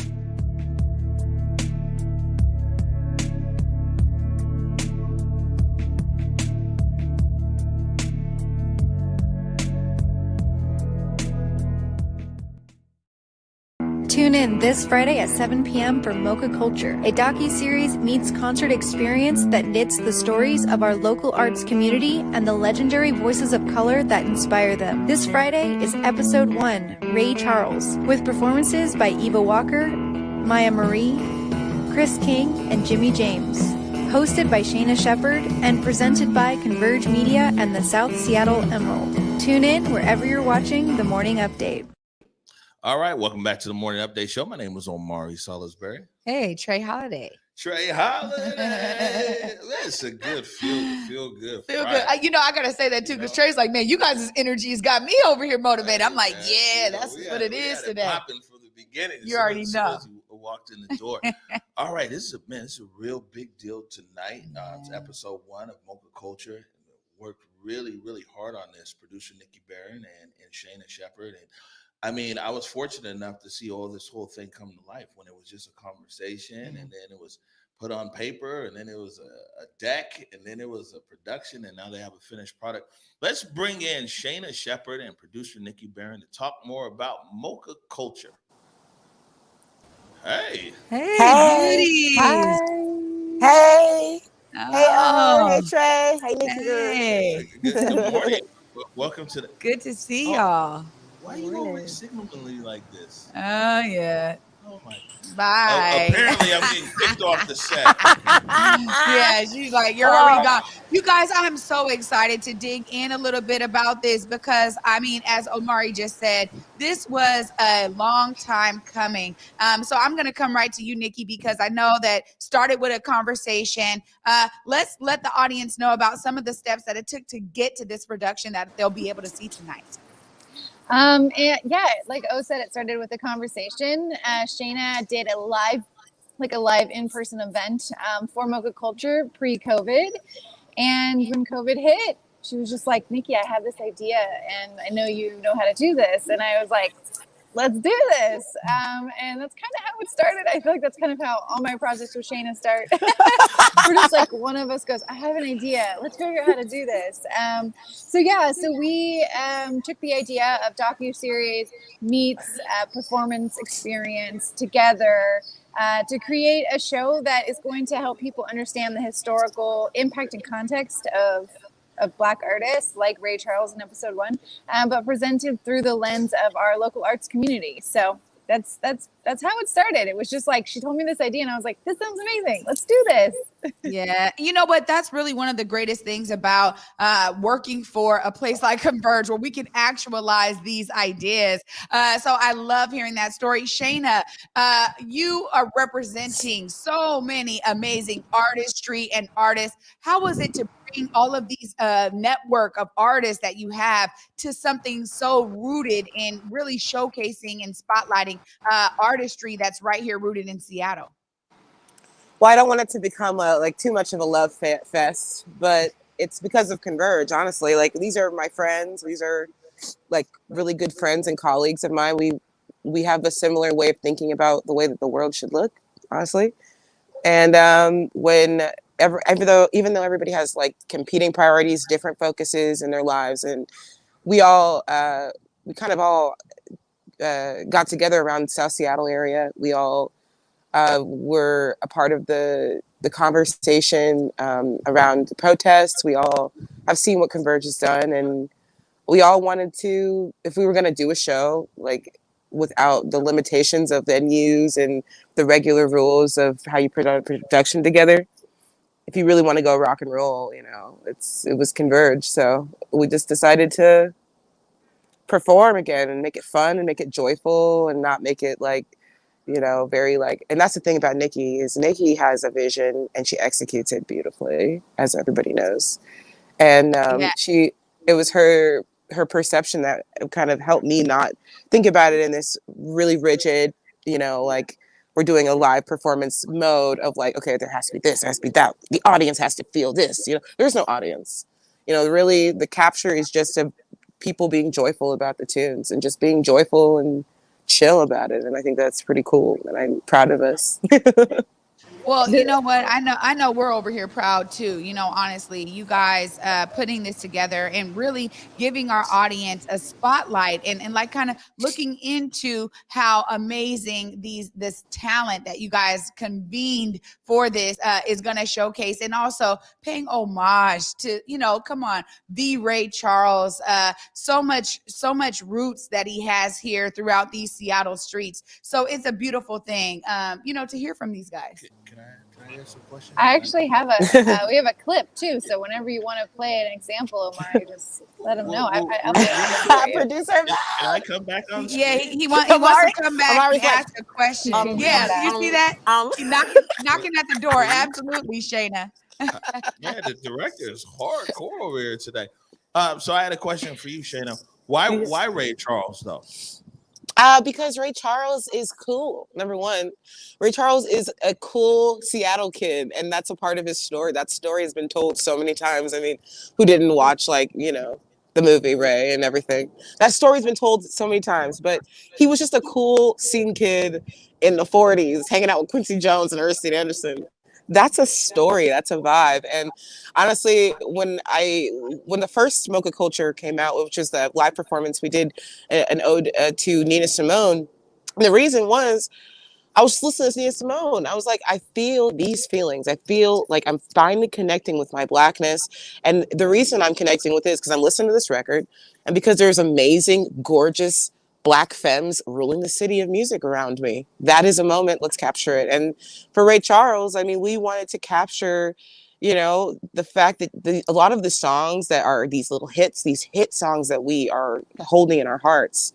Tune in this Friday at 7 p.m. for Mocha Culture, a docuseries meets concert experience that knits the stories of our local arts community and the legendary voices of color that inspire them. This Friday is Episode 1, Ray Charles, with performances by Eva Walker, Maya Marie, Chris King, and Jimmy James. Hosted by Shayna Shepherd and presented by Converge Media and the South Seattle Emerald. Tune in wherever you're watching The Morning Update. All right, welcome back to the Morning Update Show. My name is Omari Salisbury. Hey, Trey Holiday. Trey Holiday. That's a good feel good. Feel good. I gotta say that too, because Trey's like, man, you guys' energy has got me over here motivated. I'm like, yeah, that's what it is today. Popping from the beginning. You already know. As you walked in the door. All right, this is a real big deal tonight. It's episode 1 of Mocha Culture. Worked really, really hard on this. Producer Nikki Barron and Shayna Shepherd. And I mean, I was fortunate enough to see this whole thing come to life when it was just a conversation, and then it was put on paper, and then it was a deck, and then it was a production, and now they have a finished product. Let's bring in Shayna Shepherd and producer Nikki Barron to talk more about Mocha Culture. Hey. Hey, Hi. Hey. Hey, Trey. Hey, Nikki. Hey. Good morning. Welcome to the. Good to see y'all. Why are you always signaling me like this? Oh, yeah. Oh, my. Bye. Apparently, I'm getting kicked off the set. Yeah, she's like, you're already gone. You guys, I'm so excited to dig in a little bit about this because, I mean, as Omari just said, this was a long time coming. So I'm going to come right to you, Nikki, because I know that started with a conversation. Let's let the audience know about some of the steps that it took to get to this production that they'll be able to see tonight. And yeah, like O said, it started with a conversation. Shayna did a live in-person event for Mocha Culture pre-COVID. And when COVID hit, she was just like, Nikki, I have this idea and I know you know how to do this. And I was like, let's do this. And that's kind of how it started. I feel like that's kind of how all my projects with Shayna start. We're just like, one of us goes, I have an idea. Let's figure out how to do this. So we took the idea of docuseries meets performance experience together to create a show that is going to help people understand the historical impact and context of Black artists like Ray Charles in episode 1, but presented through the lens of our local arts community. So that's how it started. It was just like, she told me this idea and I was like, this sounds amazing. Let's do this. Yeah. You know what? That's really one of the greatest things about working for a place like Converge, where we can actualize these ideas. So I love hearing that story. Shayna, you are representing so many amazing artistry and artists. How was it to bring all of these network of artists that you have to something so rooted in really showcasing and spotlighting artistry that's right here rooted in Seattle? Well, I don't want it to become like too much of a love fest, but it's because of Converge, honestly. Like, these are my friends. These are like really good friends and colleagues of mine. We have a similar way of thinking about the way that the world should look, honestly. And even though everybody has like competing priorities, different focuses in their lives, and we kind of all got together around South Seattle area. We all were a part of the conversation around the protests. We all have seen what Converge has done, and we all wanted to, if we were going to do a show, like without the limitations of venues and the regular rules of how you put on a production together, if you really want to go rock and roll, it was Converge. So we just decided to perform again and make it fun and make it joyful and not make it like, very like, and that's the thing about Nikki is Nikki has a vision and she executes it beautifully, as everybody knows. And it was her perception that kind of helped me not think about it in this really rigid, like we're doing a live performance mode of like, okay, there has to be this, there has to be that. The audience has to feel this, there's no audience. Really the capture is just of people being joyful about the tunes and just being joyful and chill about it. And I think that's pretty cool. And I'm proud of us. Well, you know what? I know we're over here proud too. Honestly, you guys putting this together and really giving our audience a spotlight and like kind of looking into how amazing this talent that you guys convened for this is going to showcase, and also paying homage to, come on, the Ray Charles, so much roots that he has here throughout these Seattle streets. So it's a beautiful thing, to hear from these guys. Can I ask a question? I actually have we have a clip too. So whenever you want to play an example, Omar, just let him know. I'll play it. Producer, can I come back on? Yeah, he wants to come back and ask a question. Yeah, you see that? He's knocking at the door. Absolutely, Shayna. Yeah, the director is hardcore over here today. So I had a question for you, Shayna. Why Ray Charles though? Because Ray Charles is cool. Number one, Ray Charles is a cool Seattle kid, and that's a part of his story. That story has been told so many times. I mean, who didn't watch the movie Ray and everything? That story's been told so many times. But he was just a cool scene kid in the 40s, hanging out with Quincy Jones and Ernestine Anderson. That's a story. That's a vibe. And honestly, when the first Mocha Culture came out, which was the live performance, we did an ode to Nina Simone. And the reason was I was listening to Nina Simone. I was like, I feel these feelings. I feel like I'm finally connecting with my Blackness. And the reason I'm connecting with it is because I'm listening to this record and because there's amazing, gorgeous Black femmes ruling the city of music around me. That is a moment. Let's capture it. And for Ray Charles, I mean, we wanted to capture, the fact that a lot of the songs that are these little hits, these hit songs that we are holding in our hearts,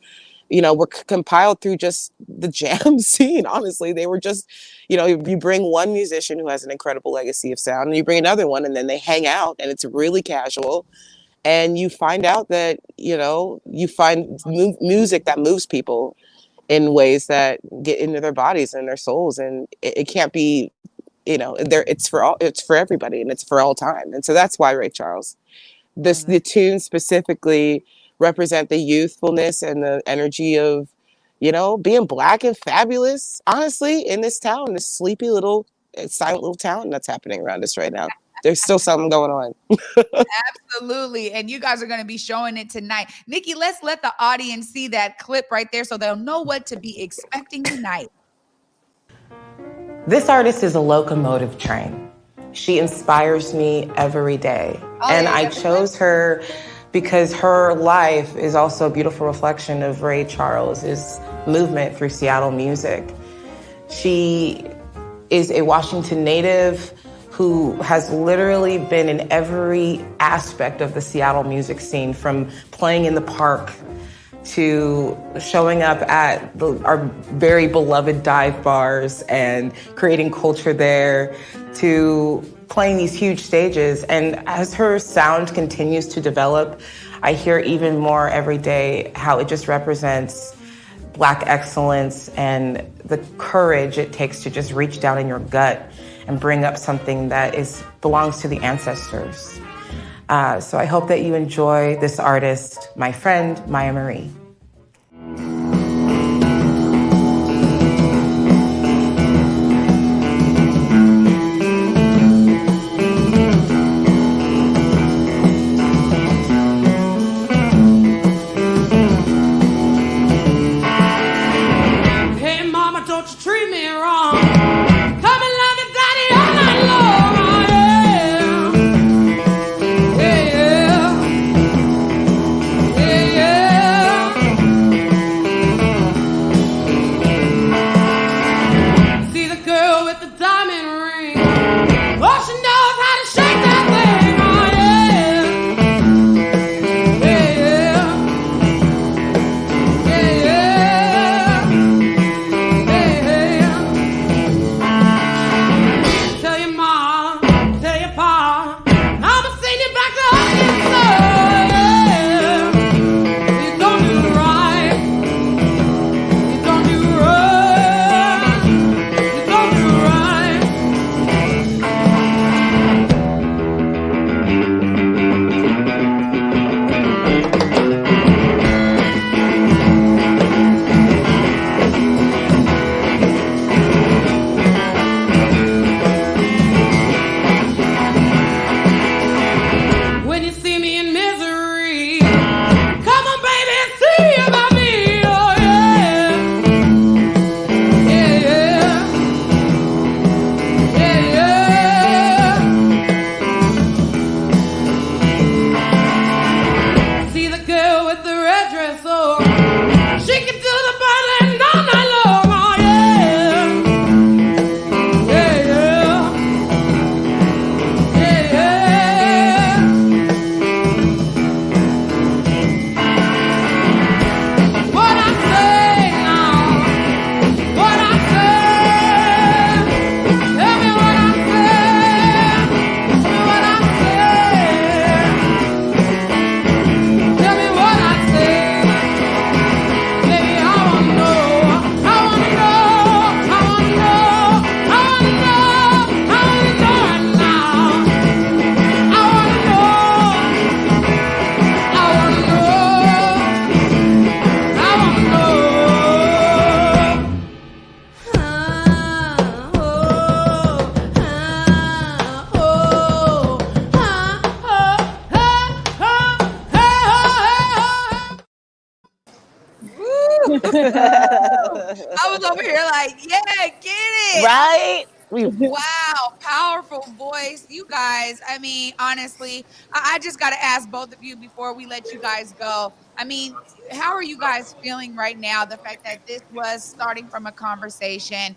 were compiled through just the jam scene. Honestly, they were just, you bring one musician who has an incredible legacy of sound and you bring another one and then they hang out and it's really casual. And you find out that, you find music that moves people in ways that get into their bodies and their souls. And it can't be, it's for everybody and it's for all time. And so that's why Ray Charles. The tunes specifically represent the youthfulness and the energy of, you know, being Black and fabulous, honestly, in this town, this sleepy little, silent little town that's happening around us right now. There's still something going on. Absolutely. And you guys are going to be showing it tonight. Nikki, let's let the audience see that clip right there so they'll know what to be expecting tonight. This artist is a locomotive train. She inspires me every day. And I chose her because her life is also a beautiful reflection of Ray Charles's movement through Seattle music. She is a Washington native who has literally been in every aspect of the Seattle music scene, from playing in the park to showing up at our very beloved dive bars and creating culture there, to playing these huge stages. And as her sound continues to develop, I hear even more every day how it just represents Black excellence and the courage it takes to just reach down in your gut and bring up something that belongs to the ancestors. So I hope that you enjoy this artist, my friend, Maya Marie. Hey mama, don't you treat me wrong. Come and love me, daddy, all night long. Yeah, yeah, yeah. See the girl with the diamond ring. Oh, she knows how to shake that thing. Oh yeah, yeah, yeah, yeah. Tell your mom, tell your pa, I'ma send you back to Arkansas. You don't do right, you don't do right, you don't do right. When you see me in misery, come on, baby, and see about me. Oh yeah, yeah, yeah, yeah, yeah. See the girl with the red dress, oh, she can do the burning all night long. Oh yeah, yeah, yeah, yeah, yeah. What I say now, what I say, tell me what I say, what I say, tell me what I say, baby, I wanna know, I wanna know, I wanna know, I wanna know, I wanna know right now, I wanna know, I wanna know. I wanna know. I was over here like, yeah, get it. Right? Wow, powerful voice. You guys, I mean, honestly, I just got to ask both of you before we let you guys go. I mean, how are you guys feeling right now? The fact that this was starting from a conversation,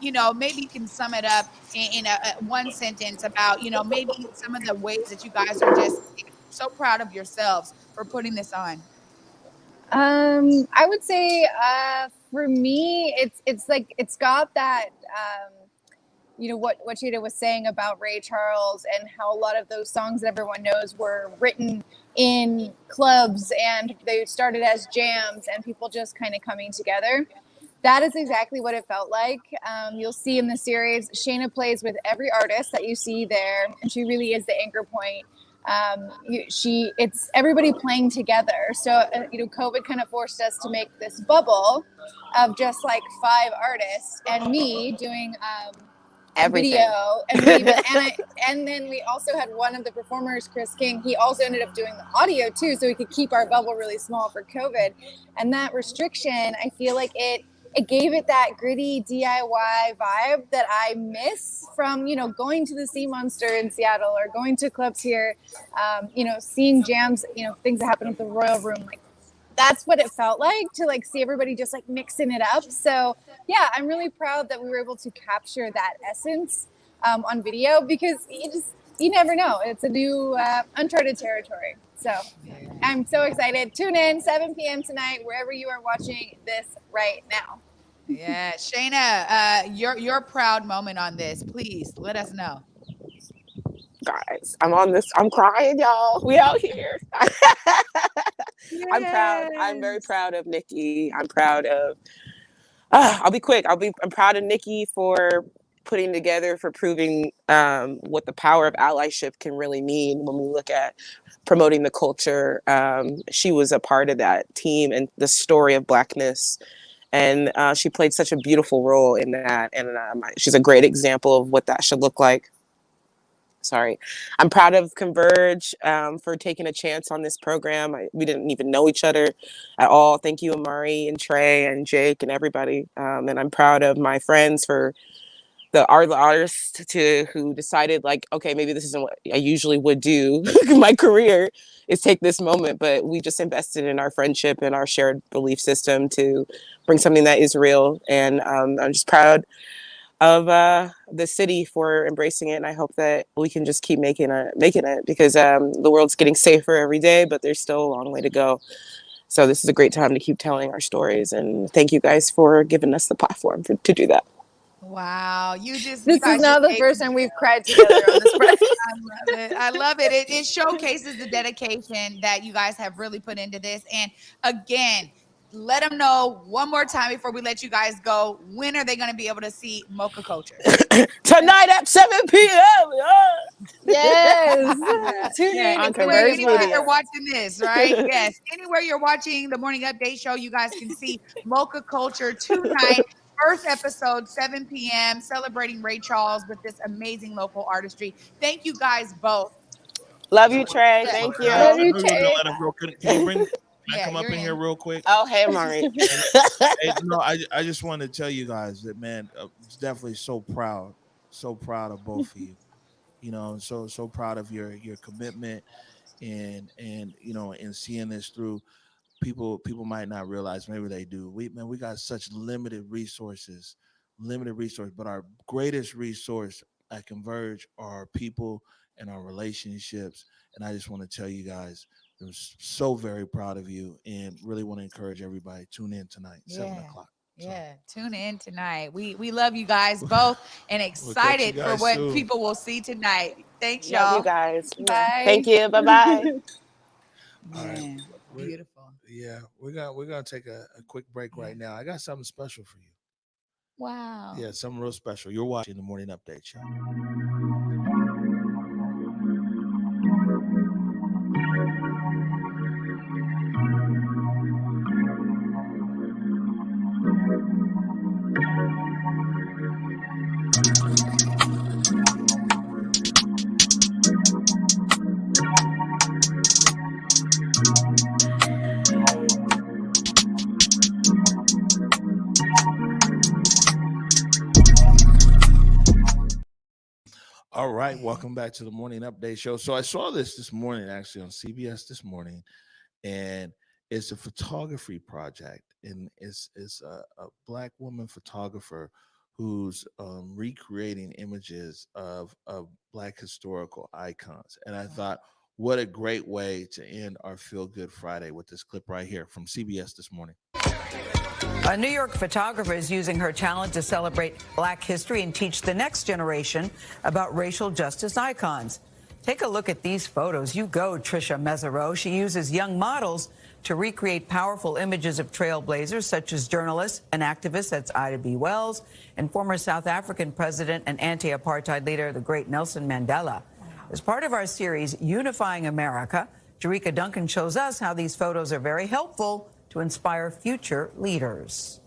maybe you can sum it up in one sentence about, maybe some of the ways that you guys are just so proud of yourselves for putting this on. I would say for me, it's like it's got that what Cheetah was saying about Ray Charles and how a lot of those songs that everyone knows were written in clubs and they started as jams and people just kind of coming together. That is exactly what it felt like. You'll see in the series, Shayna plays with every artist that you see there, and she really is the anchor point It's everybody playing together. So COVID kind of forced us to make this bubble of just like 5 artists and me doing Everything. video, and then we also had one of the performers, Chris King. He also ended up doing the audio too, so we could keep our bubble really small for COVID. And that restriction, I feel like it gave it that gritty DIY vibe that I miss from going to the Sea Monster in Seattle or going to clubs here, seeing jams, things that happen at the Royal Room. Like that's what it felt like to see everybody just mixing it up. So yeah, I'm really proud that we were able to capture that essence on video, because you never know. It's a new uncharted territory. So I'm so excited. Tune in 7 p.m. tonight, wherever you are watching this right now. Yeah, Shayna, your proud moment on this, please let us know. Guys, I'm on this. I'm crying, y'all. We out here. I'm proud. I'm very proud of Nikki. I'm proud of. I'll be quick. I'm proud of Nikki for putting together, for proving what the power of allyship can really mean when we look at promoting the culture. She was a part of that team and the story of Blackness. And she played such a beautiful role in that. And she's a great example of what that should look like. Sorry. I'm proud of Converge for taking a chance on this program. We didn't even know each other at all. Thank you, Amari and Trey and Jake and everybody. And I'm proud of my friends for the artists who decided okay, maybe this isn't what I usually would do. My career is take this moment, but we just invested in our friendship and our shared belief system to bring something that is real. And I'm just proud of the city for embracing it, and I hope that we can just keep making it because the world's getting safer every day, but there's still a long way to go. So this is a great time to keep telling our stories, and thank you guys for giving us the platform to do that. Wow, this is not the first time we've cried together on this project. I love it. It showcases the dedication that you guys have really put into this. And again, let them know one more time before we let you guys go. When are they going to be able to see Mocha Culture? Tonight at 7 p.m. Yes. Tune in on Converge Media. You're watching this, right? Yes. Anywhere you're watching the Morning Update show, you guys can see Mocha Culture tonight. First episode, 7 p.m., celebrating Ray Charles with this amazing local artistry. Thank you guys both. Love you, Trey. Thank you. Love you, Trey. Can I come up in here real quick? Oh, hey, Mari. I just want to tell you guys that, man, it's definitely so proud of both of you. So proud of your commitment and seeing this through. People might not realize, maybe they do. We got such limited resources, but our greatest resource at Converge are our people and our relationships. And I just want to tell you guys, I'm so very proud of you, and really want to encourage everybody. Tune in tonight, 7 o'clock. Yeah, tune in tonight. We love you guys both, and excited for what people will see tonight. Thanks, y'all. Love you guys. Bye. Thank you. Bye-bye. All right. Beautiful. Yeah, we're gonna take a quick break right now. I got something special for you. Wow. Yeah, something real special. You're watching the Morning Update show. All right, welcome back to the Morning Update show. So I saw this morning, actually, on CBS this morning, and it's a photography project, and it's a Black woman photographer who's recreating images of Black historical icons. And I thought, what a great way to end our Feel Good Friday with this clip right here from CBS this morning. A New York photographer is using her talent to celebrate Black history and teach the next generation about racial justice icons. Take a look at these photos. You go, Trisha Mesereau. She uses young models to recreate powerful images of trailblazers such as journalists and activists, that's Ida B. Wells, and former South African president and anti-apartheid leader, the great Nelson Mandela. As part of our series, Unifying America, Jerika Duncan shows us how these photos are very helpful to inspire future leaders.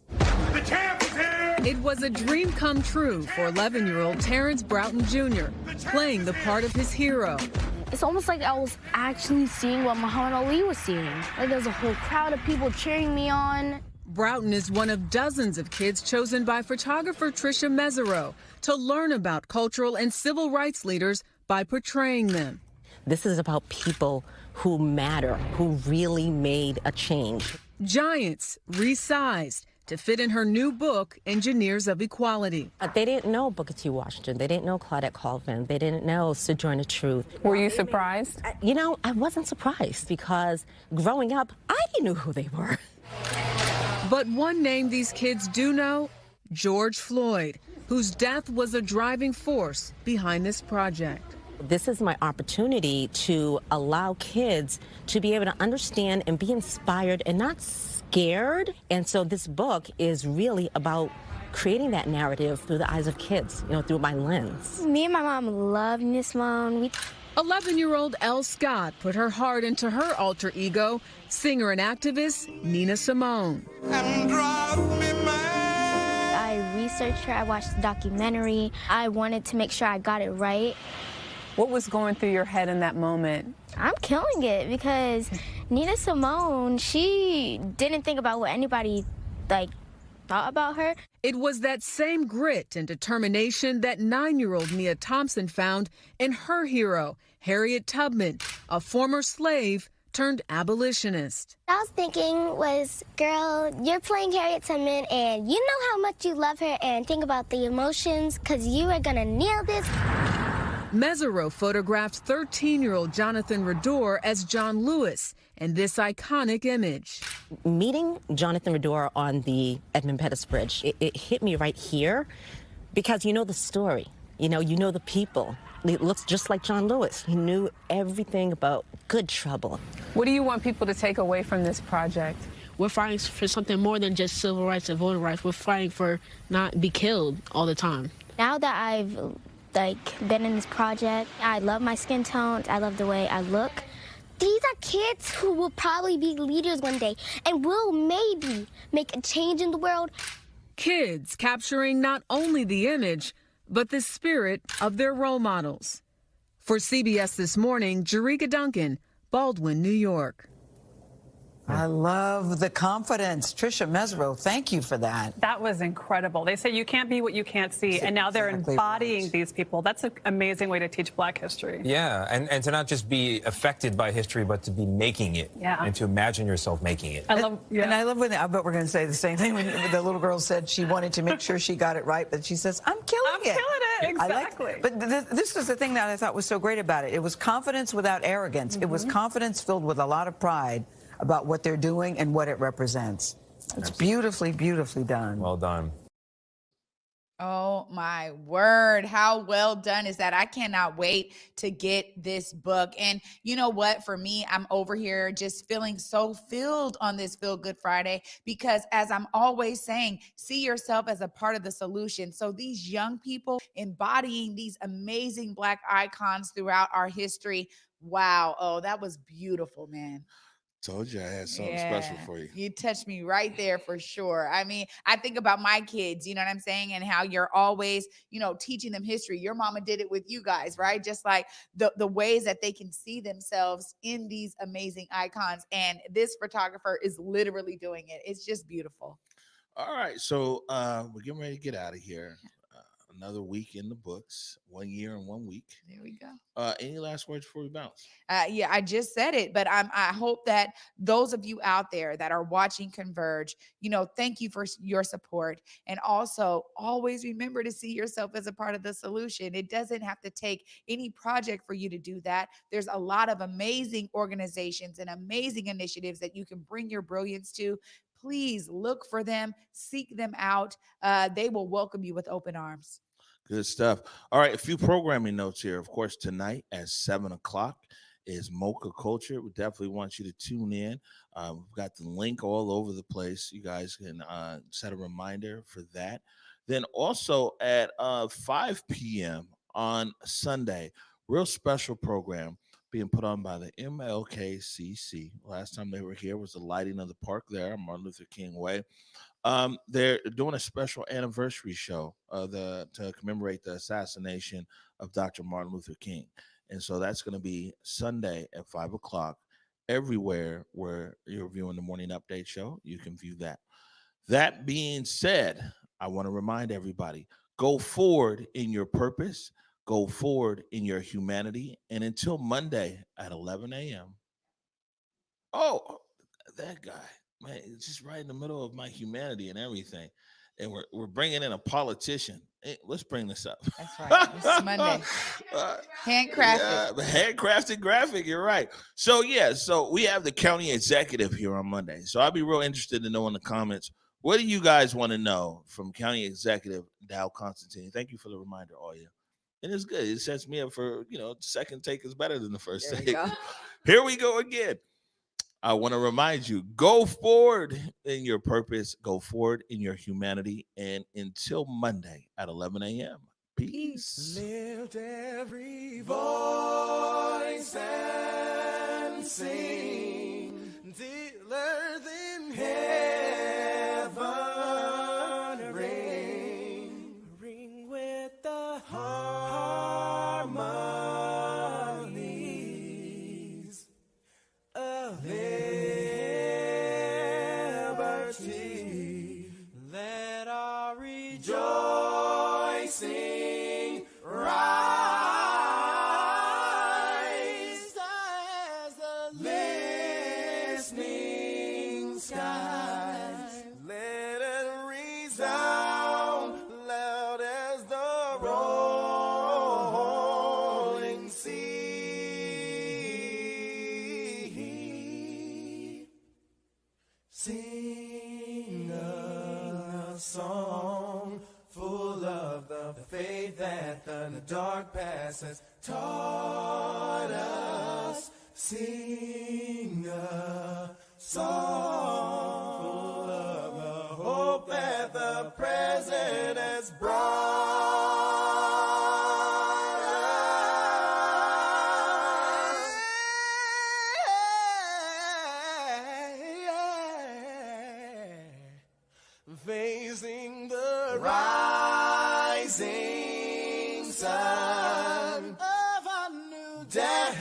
The champ is here! It was a dream come true for 11-year-old Terrence Broughton Jr., playing the part of his hero. It's almost like I was actually seeing what Muhammad Ali was seeing. Like there's a whole crowd of people cheering me on. Broughton is one of dozens of kids chosen by photographer Trisha Mesereau to learn about cultural and civil rights leaders by portraying them. This is about people who matter, who really made a change. Giants resized to fit in her new book, Engineers of Equality. They didn't know Booker T. Washington. They didn't know Claudette Colvin. They didn't know Sojourner Truth. Were you surprised? You know, I wasn't surprised because growing up, I didn't know who they were. But one name these kids do know, George Floyd, whose death was a driving force behind this project. This is my opportunity to allow kids to be able to understand and be inspired and not scared. And so this book is really about creating that narrative through the eyes of kids, you know, through my lens. Me and my mom love Nina Simone. 11-year-old Elle Scott put her heart into her alter ego, singer and activist Nina Simone. I researched her, I watched the documentary. I wanted to make sure I got it right. What was going through your head in that moment? I'm killing it because Nina Simone, she didn't think about what anybody thought about her. It was that same grit and determination that 9-year-old Mia Thompson found in her hero, Harriet Tubman, a former slave turned abolitionist. I was thinking was, girl, you're playing Harriet Tubman and you know how much you love her and think about the emotions because you are gonna nail this. Mesereau photographed 13-year-old Jonathan Rador as John Lewis in this iconic image. Meeting Jonathan Rador on the Edmund Pettus Bridge, it hit me right here because you know the story, you know the people. It looks just like John Lewis. He knew everything about good trouble. What do you want people to take away from this project? We're fighting for something more than just civil rights and voting rights. We're fighting for not be killed all the time. Now that I've been in this project, I love my skin tone, I love the way I look. These are kids who will probably be leaders one day and will maybe make a change in the world. Kids capturing not only the image, but the spirit of their role models. For CBS This Morning, Jerika Duncan, Baldwin, New York. I love the confidence. Trisha Mesereau, thank you for that. That was incredible. They say you can't be what you can't see, and now they're embodying these people. That's an amazing way to teach Black history. Yeah, and to not just be affected by history, but to be making it. Yeah. And to imagine yourself making it. I love, And I love when, I bet we're going to say the same thing when the little girl said she wanted to make sure she got it right, but she says, I'm killing it. Exactly. But this was the thing that I thought was so great about it. It was confidence without arrogance. It was confidence filled with a lot of pride about what they're doing and what it represents. It's beautifully, beautifully done. Well done. Oh my word. How well done is that? I cannot wait to get this book. And you know what? For me, I'm over here just feeling so filled on this Feel Good Friday because as I'm always saying, see yourself as a part of the solution. So these young people embodying these amazing Black icons throughout our history. Wow. Oh, that was beautiful, man. Told you I had something special for you. You touched me right there for sure. I mean, I think about my kids, you know what I'm saying? And how you're always, teaching them history. Your mama did it with you guys, right? Just like the ways that they can see themselves in these amazing icons. And this photographer is literally doing it. It's just beautiful. All right. So we're getting ready to get out of here. Another week in the books, 1 year and 1 week. There we go. Any last words before we bounce? Yeah, I just said it, but I hope that those of you out there that are watching Converge, thank you for your support. And also always remember to see yourself as a part of the solution. It doesn't have to take any project for you to do that. There's a lot of amazing organizations and amazing initiatives that you can bring your brilliance to. Please look for them, seek them out. They will welcome you with open arms. Good stuff. All right, a few programming notes here. Of course, tonight at 7 o'clock is Mocha Culture. We definitely want you to tune in. We've got the link all over the place. You guys can set a reminder for that. Then also at 5 p.m. on Sunday. Real special program being put on by the MLKCC. Last time they were here was the lighting of the park there on Martin Luther King Way. They're doing a special anniversary show to commemorate the assassination of Dr. Martin Luther King. And so that's going to be Sunday at 5 o'clock. Everywhere where you're viewing the Morning Update show, you can view that. That being said, I want to remind everybody, go forward in your purpose, go forward in your humanity, and until Monday at 11 a.m. Oh, that guy, man, it's just right in the middle of my humanity and everything. And we're bringing in a politician. Hey, let's bring this up. That's right. It's Monday. Handcrafted. Yeah, handcrafted graphic. You're right. So we have the county executive here on Monday. So I'll be real interested to know in the comments, what do you guys want to know from County Executive Dow Constantine? Thank you for the reminder, Oya. And it's good. It sets me up for, second take is better than the first take. Here we go again. I want to remind you, go forward in your purpose, go forward in your humanity, and until Monday at 11 a.m. Peace. Lift every voice and sing till earth in heaven ring with the harmonies of liberty. Let our rejoicing rise as the listening skies. Let it resound loud as the rolling sea. Sing a song full of the faith that the dark past has taught us. Sing a song full of the hope that the present has brought us. Facing the rising sun of a new day.